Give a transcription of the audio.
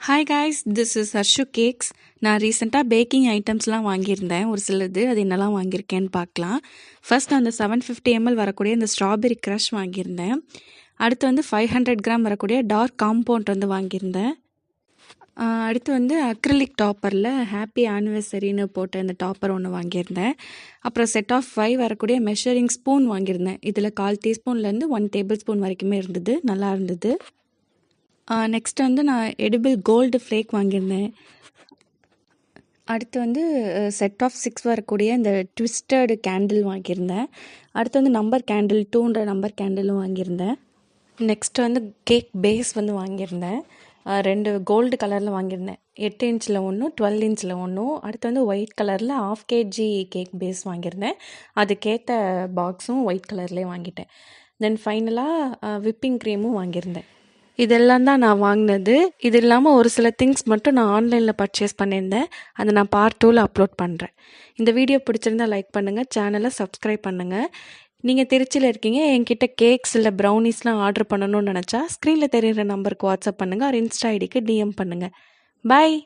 Hi guys, this is Harshu cakes. நான் ரீசெண்டாக packing ஐட்டம்ஸ்லாம் வாங்கியிருந்தேன். ஒரு சிலது அது என்னெல்லாம் வாங்கியிருக்கேன்னு பார்க்கலாம். ஃபர்ஸ்ட் நான் அந்த 750 ml வரக்கூடிய இந்த ஸ்ட்ராபெரி க்ரஷ் வாங்கியிருந்தேன். அடுத்து வந்து 500 கிராம் வரக்கூடிய டார்க் காம்பவுண்ட் வந்து வாங்கியிருந்தேன். அடுத்து வந்து அக்ரிலிக் டாப்பரில் ஹாப்பி ஆனிவர்சரின்னு போட்ட இந்த டாப்பர் ஒன்று வாங்கியிருந்தேன். அப்புறம் செட் ஆஃப் 5 வரக்கூடிய மெஷரிங் ஸ்பூன் வாங்கியிருந்தேன். இதில் 1/4 டீஸ்பூன்லேருந்து 1 டேபிள் ஸ்பூன் வரைக்குமே இருந்தது, நல்லா இருந்தது. நெக்ஸ்ட் வந்து நான் எடிபிள் கோல்டு ஃப்ளேக் வாங்கியிருந்தேன். அடுத்து வந்து செட் ஆஃப் 6 வரக்கூடிய இந்த ட்விஸ்டர்டு கேண்டில் வாங்கியிருந்தேன். அடுத்து வந்து நம்பர் கேண்டில் 2ன்ற நம்பர் கேண்டிலும் வாங்கியிருந்தேன். நெக்ஸ்ட் வந்து கேக் பேஸ் வந்து வாங்கியிருந்தேன். 2 கோல்டு கலரில் வாங்கியிருந்தேன். 8 இன்ச்சில் ஒன்று, 12 இன்ச்சில் ஒன்றும். அடுத்து வந்து ஒயிட் கலரில் 1/2 kg கேக் பேஸ் வாங்கியிருந்தேன். அதுக்கேற்ற பாக்ஸும் ஒயிட் கலர்லேயே வாங்கிட்டேன். தென் ஃபைனலாக விப்பிங் க்ரீமும் வாங்கியிருந்தேன். இதெல்லாம் தான் நான் வாங்கினது. இது இல்லாமல் ஒரு சில திங்ஸ் மட்டும் நான் ஆன்லைனில் பர்ச்சேஸ் பண்ணியிருந்தேன். அதை நான் பார்ட் 2ல் அப்லோட் பண்ணுறேன். இந்த வீடியோ பிடிச்சிருந்தா லைக் பண்ணுங்கள், சேனலை சப்ஸ்கிரைப் பண்ணுங்கள். நீங்கள் திருச்சியில் இருக்கீங்க, என்கிட்ட கேக்ஸ் இல்லை ப்ரௌனிஸ்லாம் ஆர்டர் பண்ணணும்னு நினச்சா ஸ்க்ரீனில் தெரிகிற நம்பருக்கு வாட்ஸ்அப் பண்ணுங்கள், இன்ஸ்டா ஐடிக்கு டிஎம் பண்ணுங்கள். பாய்.